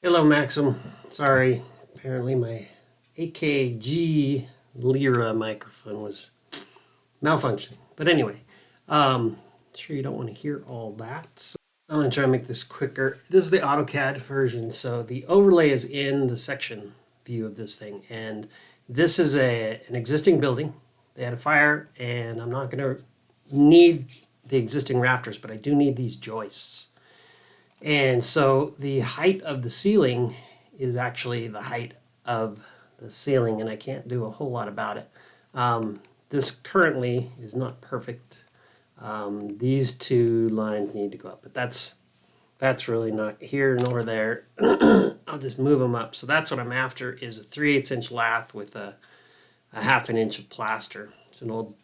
Hello, Maxim. Sorry, apparently my AKG Lyra microphone was malfunctioning. But anyway, sure you don't want to hear all that. So I'm going to try and make this quicker. This is the AutoCAD version, so the overlay is in the section view of this thing. And this is an existing building. They had a fire, and I'm not going to need the existing rafters, but I do need these joists. And so the height of the ceiling is actually the height of the ceiling, and I can't do a whole lot about it. This currently is not perfect. These two lines need to go up, but that's really not here nor there. I'll just move them up. So that's what I'm after is a 3/8 inch lath with a half an inch of plaster. It's an old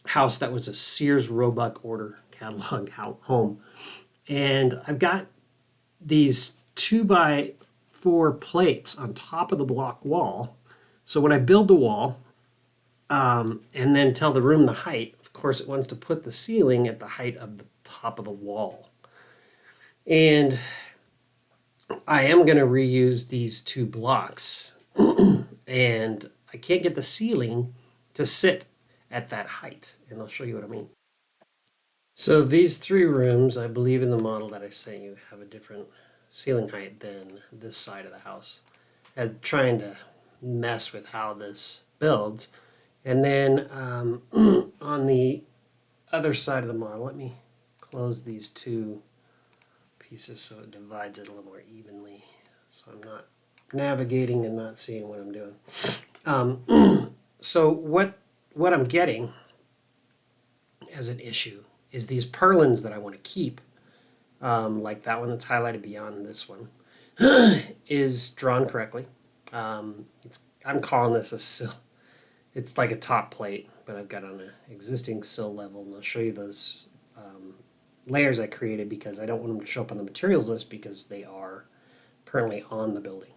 house that was a Sears Roebuck order catalog home. And I've got these 2x4 plates on top of the block wall. So when I build the wall and then tell the room the height, of course, it wants to put the ceiling at the height of the top of the wall. And I am going to reuse these two blocks. And I can't get the ceiling to sit at that height. And I'll show you what I mean. So these three rooms, I believe in the model that I sent you, have a different ceiling height than this side of the house. And trying to mess with how this builds. And then on the other side of the model, let me close these two pieces so it divides it a little more evenly. So I'm not navigating and not seeing what I'm doing. So what I'm getting as an issue is these purlins that I want to keep, like that one that's highlighted beyond this one, is drawn correctly. I'm calling this a sill. It's like a top plate, but I've got on an existing sill level, and I'll show you those layers I created because I don't want them to show up on the materials list because they are currently on the building.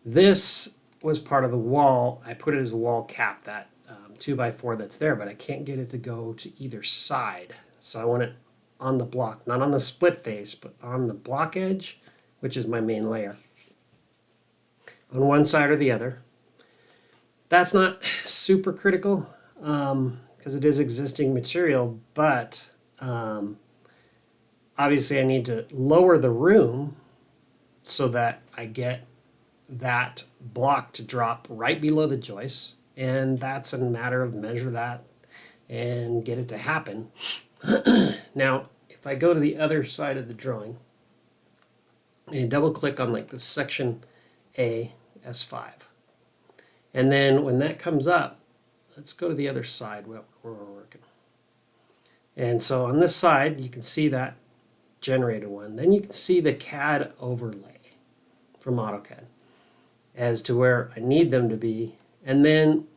This was part of the wall. I put it as a wall cap, that 2x4 that's there, but I can't get it to go to either side. So I want it on the block, not on the split face, but on the block edge, which is my main layer, on one side or the other. That's not super critical because it is existing material, but obviously I need to lower the room so that I get that block to drop right below the joist, and that's a matter of measure that and get it to happen. Now, if I go to the other side of the drawing and double click on like the section A, S5, and then when that comes up, let's go to the other side where we're working. And so on this side, you can see that generated one. Then you can see the CAD overlay from AutoCAD as to where I need them to be. And then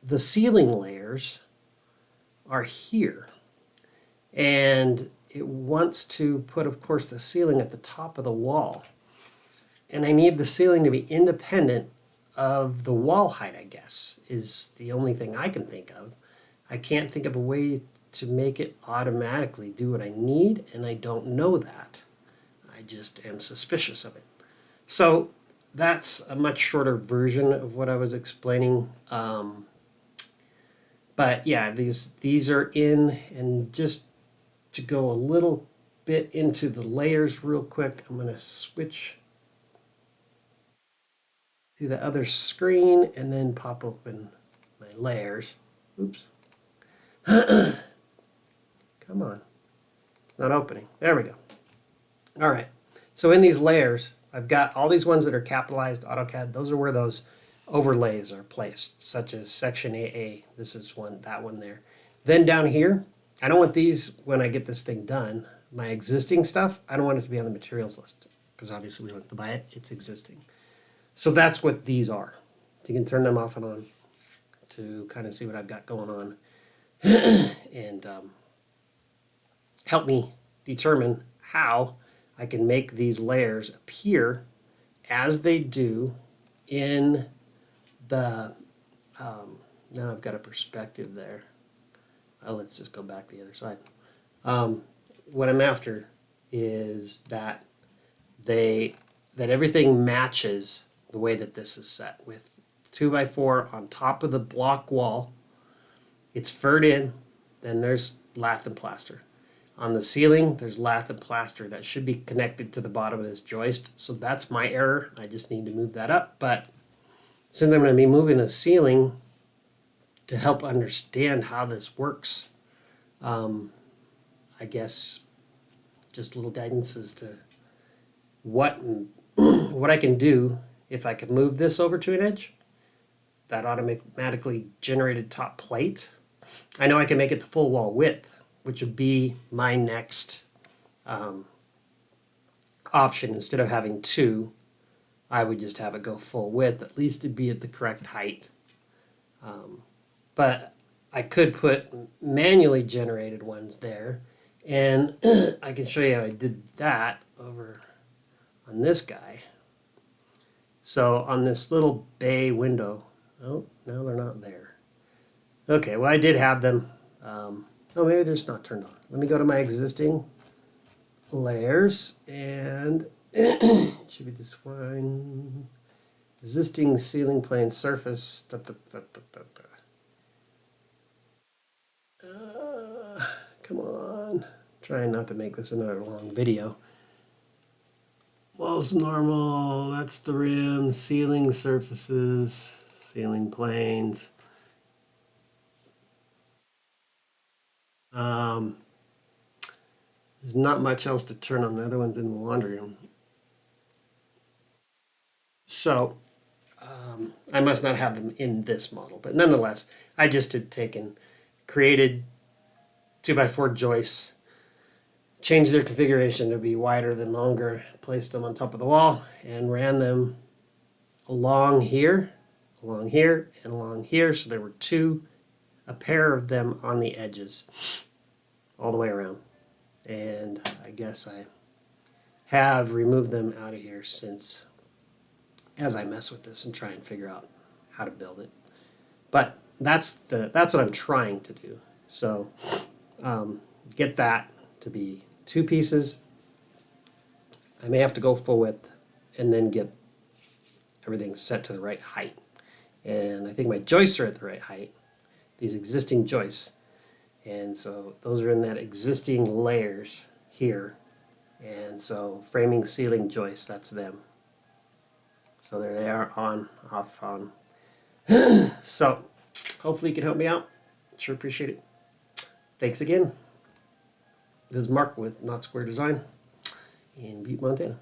the ceiling layers are here. And it wants to put, of course, the ceiling at the top of the wall. And I need the ceiling to be independent of the wall height, I guess, is the only thing I can think of. I can't think of a way to make it automatically do what I need, and I don't know that. I just am suspicious of it. So that's a much shorter version of what I was explaining. But yeah, these are in, and just to go a little bit into the layers real quick, I'm going to switch to the other screen and then pop open my layers. Oops. Come on. Not opening. There we go. All right. So in these layers, I've got all these ones that are capitalized AutoCAD. Those are where those overlays are placed, such as section AA. This is one, that one there. Then down here, I don't want these when I get this thing done. My existing stuff, I don't want it to be on the materials list because obviously we don't have to buy it. It's existing. So that's what these are. You can turn them off and on to kind of see what I've got going on and help me determine how I can make these layers appear as they do in the, now I've got a perspective there. Let's just go back the other side. What I'm after is that that everything matches the way that this is set with 2x4 on top of the block wall. It's furred in, then there's lath and plaster. On the ceiling, there's lath and plaster that should be connected to the bottom of this joist. So that's my error. I just need to move that up. But since I'm going to be moving the ceiling to help understand how this works, I guess just little guidance as to what I can do if I can move this over to an edge. That automatically generated top plate. I know I can make it the full wall width, which would be my next option. Instead of having two, I would just have it go full width. At least it'd be at the correct height. But I could put manually generated ones there, and I can show you how I did that over on this guy. So on this little bay window, oh, no, they're not there. Okay, well, I did have them. Oh, maybe they're just not turned on. Let me go to my existing layers, and it should be this one. Existing ceiling plane surface. Come on. Trying not to make this another long video. Walls normal, that's the rim, ceiling surfaces, ceiling planes. There's not much else to turn on. The other one's in the laundry room. So I must not have them in this model, but nonetheless, I just had created 2x4 joists, changed their configuration to be wider than longer, placed them on top of the wall, and ran them along here, and along here. So there were a pair of them on the edges all the way around. And I guess I have removed them out of here since, as I mess with this and try and figure out how to build it. But that's what I'm trying to do. So get that to be two pieces. I may have to go full width and then get everything set to the right height. And I think my joists are at the right height, these existing joists. And so those are in that existing layers here. And so framing ceiling joists, that's them. So there they are, on, off, on. So hopefully you can help me out. Sure appreciate it. Thanks again. This is Mark with Not Square Design in Butte, Montana.